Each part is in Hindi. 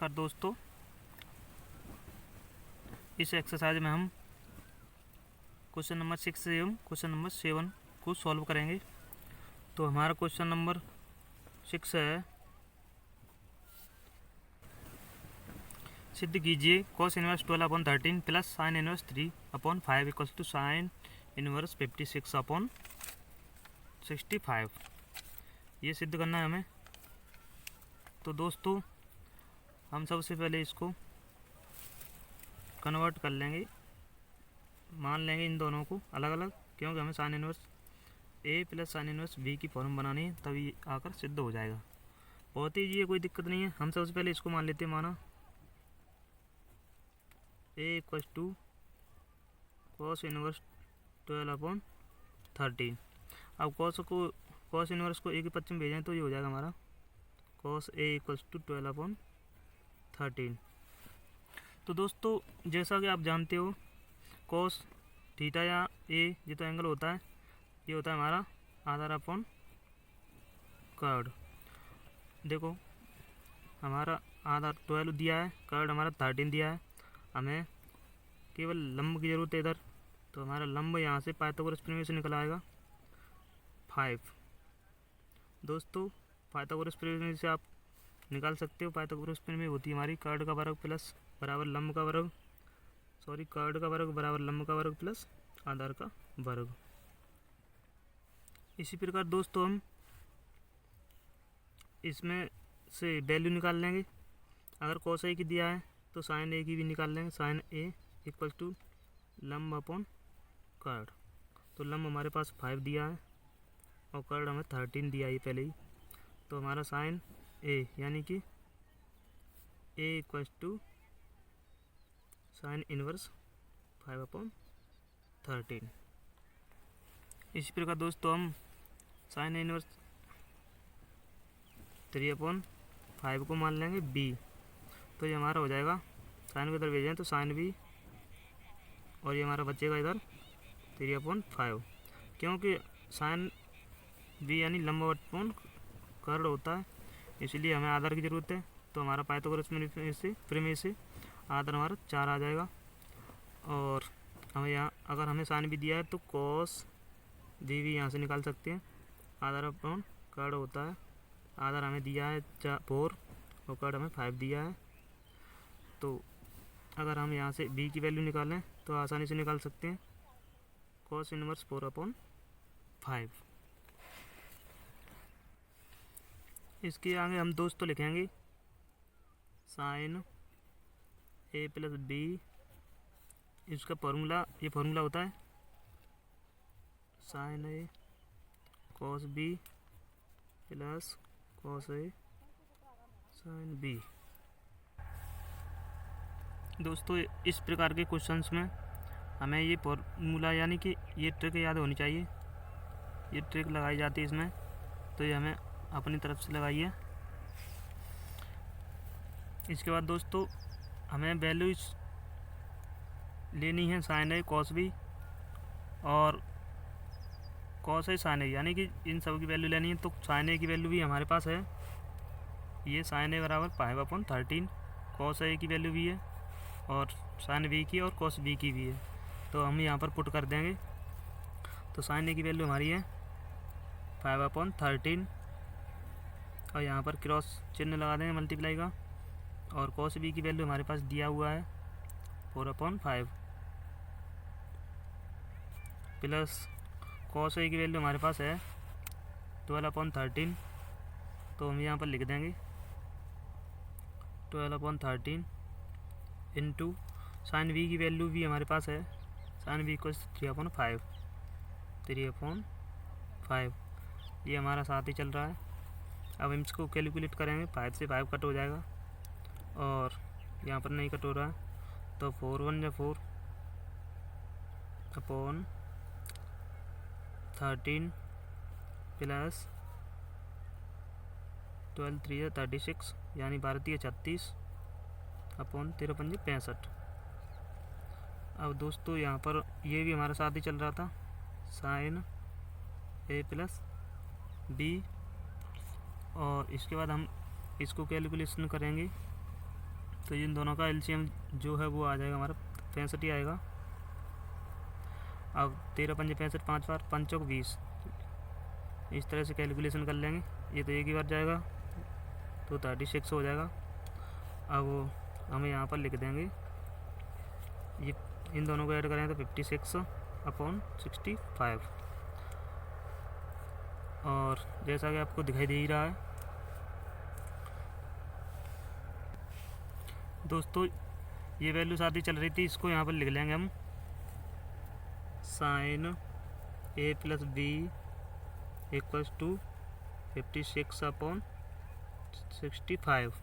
नमस्कार दोस्तों, इस एक्सरसाइज में हम क्वेश्चन नंबर 6 एवं क्वेश्चन नंबर 7 को सॉल्व करेंगे। तो हमारा क्वेश्चन नंबर 6 है, सिद्ध कीजिए cos inverse 12/13 plus sine inverse 3/5 equal to sine inverse 56/65। ये सिद्ध करना है हमें। तो दोस्तों हम सबसे पहले इसको कन्वर्ट कर लेंगे, मान लेंगे इन दोनों को अलग अलग, क्योंकि हमें साइन इनवर्स ए प्लस साइन इनवर्स बी की फॉर्म बनानी है, तभी आकर सिद्ध हो जाएगा। बहुत ही ये कोई दिक्कत नहीं है। हम सबसे पहले इसको मान लेते हैं, माना ए इक्वल टू कॉस इनवर्स 12/13। अब कॉस इनवर्स को ए के पक्ष में भेजें तो ये हो जाएगा हमारा कॉस ए इक्वल्स टू 12/13। तो दोस्तों जैसा कि आप जानते हो, कॉस थीटा या ए ये तो एंगल होता है, ये होता है हमारा आधार अपॉन कर्ड। देखो हमारा आधार 12 दिया है, कर्ड हमारा 13 दिया है, हमें केवल लंब की ज़रूरत है इधर। तो हमारा लंब यहाँ से पाइथागोरस प्रमेय से निकल आएगा 5। दोस्तों पाइथागोरस प्रमेय से आप निकाल सकते हो। पाइथागोरस प्रमेय होती है हमारी कर्ड का वर्ग प्लस बराबर लंब का वर्ग, कर्ड का वर्ग बराबर लंब का वर्ग प्लस आधार का वर्ग। इसी प्रकार दोस्तों हम इसमें से वैल्यू निकाल लेंगे। अगर कॉस ए की दिया है तो साइन ए की भी निकाल लेंगे। साइन ए इक्वल टू लंब अपॉन कर्ड। तो लंब हमारे पास 5 दिया है और कर्ड हमें 13 दिया है पहले ही। तो हमारा साइन ए यानी कि ए इक्वल टू साइन इनवर्स 5/13। इसी प्रकार दोस्तों हम साइन इनवर्स 3/5 को मान लेंगे बी। तो ये हमारा हो जाएगा, साइन को इधर भेजें तो साइन बी, और ये हमारा बचेगा इधर 3/5, क्योंकि साइन बी यानी लंब अपॉन कर्ड होता है, इसलिए हमें आधार की ज़रूरत है। तो हमारा पाइथागोरस प्रमेय से आधार हमारा 4 आ जाएगा। और हमें यहाँ अगर हमें साइन भी दिया है तो कॉस डी भी यहाँ से निकाल सकते हैं। आधार अपॉन कर्ड होता है, आधार हमें दिया है 4 और कर्ड हमें 5 दिया है। तो अगर हम यहाँ से बी की वैल्यू निकालें तो आसानी से निकाल सकते हैं, कॉस इनवर्स 4/5। इसके आगे हम दोस्तों लिखेंगे साइन ए प्लस बी। इसका फार्मूला, ये फार्मूला होता है sign A cos B plus cos A sine B. दोस्तों इस प्रकार के क्वेश्चंस में हमें ये फार्मूला यानी कि ये ट्रिक याद होनी चाहिए। ये ट्रिक लगाई जाती है इसमें, तो ये हमें अपनी तरफ से लगाइए। इसके बाद दोस्तों हमें वैल्यूज लेनी है साइन ए कॉस बी और कॉस ए साइन ए, यानी कि इन सब की वैल्यू लेनी है। तो साइन ए की वैल्यू भी हमारे पास है, ये साइन ए बराबर 5/13। कॉस ए की वैल्यू भी है और साइन बी की और कॉस बी की भी है, तो हम यहाँ पर पुट कर देंगे। तो साइन ए की वैल्यू हमारी है 5/13 और यहाँ पर क्रॉस चिन्ह लगा देंगे मल्टीप्लाई का। और कॉस बी की वैल्यू हमारे पास दिया हुआ है 4/5 प्लस कॉस ए की वैल्यू हमारे पास है 12/13। तो हम यहाँ पर लिख देंगे 12/13 इंटू साइन बी की वैल्यू भी हमारे पास है, साइन बी को 3/5 ये हमारा साथ ही चल रहा है। अब हम इसको कैलकुलेट करेंगे, 5 से 5 कट हो जाएगा और यहाँ पर नहीं कट हो रहा है। तो 4 1 या 4/13 प्लस 12 3 36 यानी 12 36 अपॉन 13 5 65। अब दोस्तों यहाँ पर ये भी हमारे साथ ही चल रहा था, साइन ए प्लस बी, और इसके बाद हम इसको कैलकुलेशन करेंगे तो इन दोनों का एलसीएम जो है वो आ जाएगा हमारा 65 ही आएगा। अब 13 पंजे 65, 5 बार 5 चौक 20, इस तरह से कैलकुलेशन कर लेंगे। ये तो एक ही बार जाएगा तो 36 हो जाएगा। अब हमें यहाँ पर लिख देंगे, ये इन दोनों को ऐड करें तो 56/65। और जैसा कि आपको दिखाई दे ही रहा है दोस्तों, ये वैल्यू साथ ही चल रही थी, इसको यहाँ पर लिख लेंगे हम sin a + b = 56/65।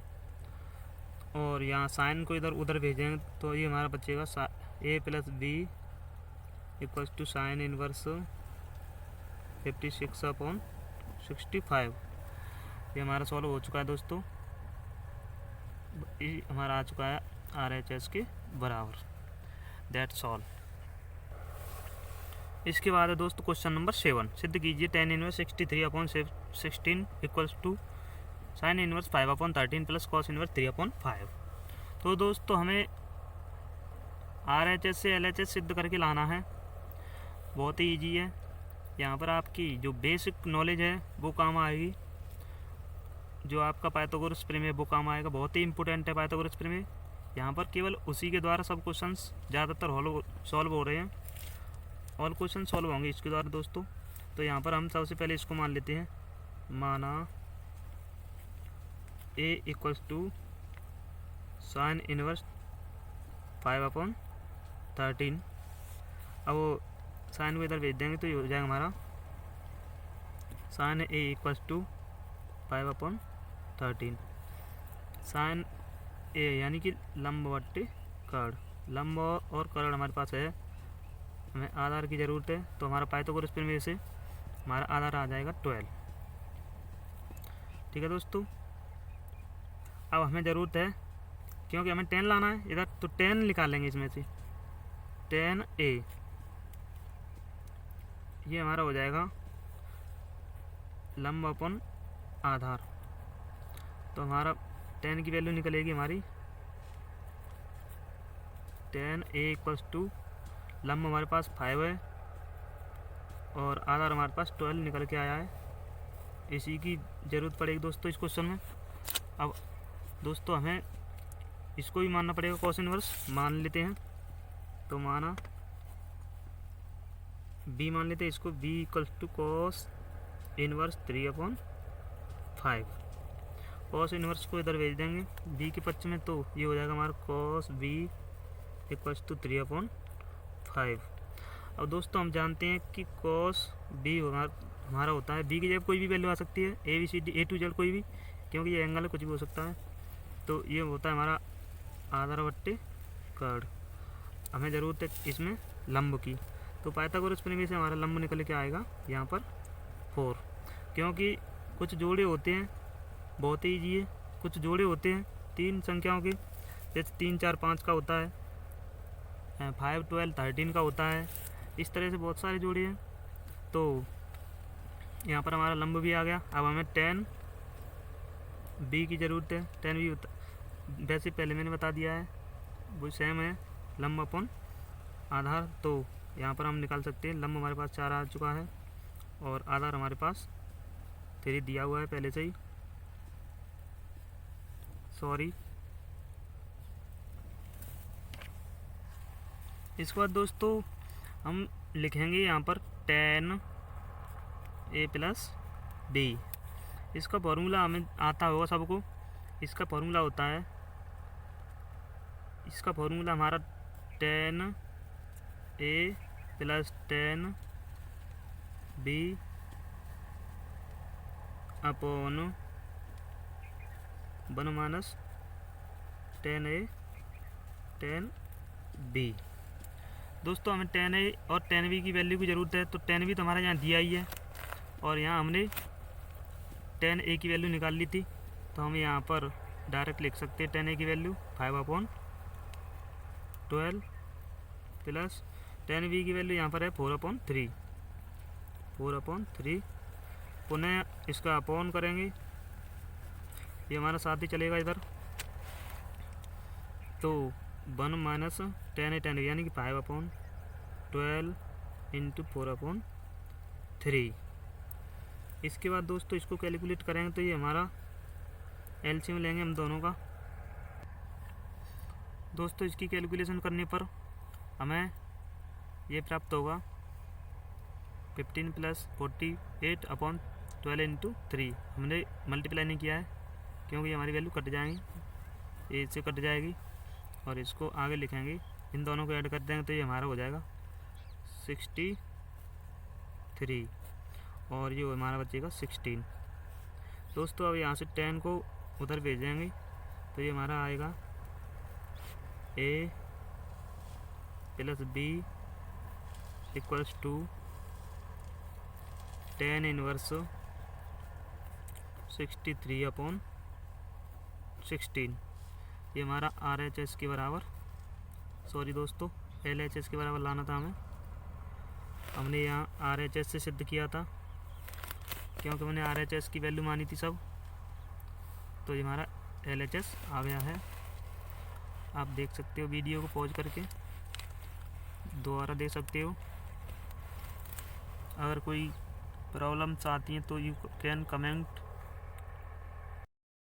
और यहाँ साइन को इधर उधर भेजेंगे तो ये हमारा बचेगा a + b = sin इनवर्स 56/65। ये हमारा सॉल्व हो चुका है दोस्तों, ये हमारा आ चुका है RHS के बराबर। That's all. इसके बाद है दोस्तों क्वेश्चन नंबर 7। सिद्ध कीजिए tan inverse 63/16 = sin inverse 5/13 + cos inverse 3/5। तो दोस्तों हमें RHS से LHS सिद्ध करके लाना है। बहुत ही ईजी है, यहाँ पर आपकी जो बेसिक नॉलेज है वो काम आएगी, जो आपका पाइथागोरस प्रमेय है वो काम आएगा। बहुत ही इंपॉर्टेंट है पाइथागोरस प्रमेय, यहाँ पर केवल उसी के द्वारा सब क्वेश्चंस ज़्यादातर सॉल्व हो रहे हैं। ऑल क्वेश्चन सॉल्व होंगे इसके द्वारा दोस्तों। तो यहाँ पर हम सबसे पहले इसको मान लेते हैं, माना a = sin इनवर्स 5/13। अब वो साइन को इधर भेज देंगे तो ये हो जाएगा हमारा sin a = 5/13। sin a यानी कि लंब बट्टे कर्ण, लंब और कर्ण हमारे पास है, हमें आधार की ज़रूरत है। तो हमारा पाइथागोरस प्रमेय से हमारा आधार आ जाएगा 12। ठीक है दोस्तों, अब हमें ज़रूरत है, क्योंकि हमें 10 लाना है इधर, तो 10 निकालेंगे इसमें से। 10a ये हमारा हो जाएगा लंब अपन आधार। तो हमारा 10 की वैल्यू निकलेगी हमारी 10a = लंब हमारे पास 5 है और आधार हमारे पास 12 निकल के आया है। इसी की ज़रूरत पड़ेगी दोस्तों इस क्वेश्चन में। अब दोस्तों हमें इसको भी मानना पड़ेगा, cos इनवर्स मान लेते हैं। तो माना b मान लेते हैं इसको, b = cos inverse 3/5। cos inverse को इधर भेज देंगे b के पक्ष में, तो ये हो जाएगा हमारा cos b = 3/5। अब दोस्तों हम जानते हैं कि cos b हमारा होता है, b की जगह कोई भी वैल्यू आ सकती है, ABCD A to Z कोई भी, क्योंकि ये एंगल है, कुछ भी हो सकता है। तो ये होता है हमारा आधार बट्टे कर्ण। हमें ज़रूरत है इसमें लंब की, तो पाइथागोरस प्रमेय से हमारा लंब निकल के आएगा यहाँ पर 4। क्योंकि कुछ जोड़े होते हैं, बहुत ही ईजी है, कुछ जोड़े होते हैं 3 संख्याओं के, जैसे 3 4 5 का होता है, 5 12 13 का होता है, इस तरह से बहुत सारे जोड़े हैं। तो यहाँ पर हमारा लंब भी आ गया। अब हमें 10 b की ज़रूरत है। 10 b वैसे पहले मैंने बता दिया है, वो सेम है, लंब अपन आधार। तो यहाँ पर हम निकाल सकते हैं, लंब हमारे पास 4 आ चुका है और आधार हमारे पास 3 दिया हुआ है पहले से ही, सॉरी। इसके बाद दोस्तों हम लिखेंगे यहाँ पर tan a + b। इसका फॉर्मूला हमें आता होगा सबको, इसका फॉर्मूला होता है, इसका फॉर्मूला हमारा tan a + tan b /1 - tan a tan b। दोस्तों हमें tan a और tan b की वैल्यू की ज़रूरत है। तो tan b तो हमारा यहाँ दिया ही है और यहाँ हमने tan a की वैल्यू निकाल ली थी, तो हम यहाँ पर डायरेक्ट लिख सकते हैं tan a की वैल्यू 5/12 प्लस tan b की वैल्यू यहाँ पर है 4/3। पुनः इसका अपॉन करेंगे, ये हमारा साथ ही चलेगा इधर, तो 1 माइनस 10 यानी कि 5/12 इंटू 4/3। इसके बाद दोस्तों इसको कैलकुलेट करेंगे तो ये हमारा एलसीएम लेंगे हम दोनों का। दोस्तों इसकी कैलकुलेशन करने पर हमें ये प्राप्त होगा 15 + 48/12 इंटू 3। हमने मल्टीप्लाई नहीं किया है क्योंकि हमारी वैल्यू कट जाएंगी, ये इससे कट जाएगी और इसको आगे लिखेंगे। इन दोनों को ऐड कर देंगे तो ये हमारा हो जाएगा 63 और ये हमारा बचेगा 16। दोस्तों अब यहाँ से 10 को उधर भेजेंगे तो ये हमारा आएगा a + b = 10 इनवर्स 63/16। ये हमारा RHS के बराबर, सॉरी दोस्तों LHS के बराबर लाना था हमें। हमने यहाँ RHS से सिद्ध किया था क्योंकि हमने RHS की वैल्यू मानी थी सब, तो ये हमारा LHS आ गया है। आप देख सकते हो, वीडियो को पॉज करके दोबारा देख सकते हो। अगर कोई प्रॉब्लम्स आती हैं तो यू कैन कमेंट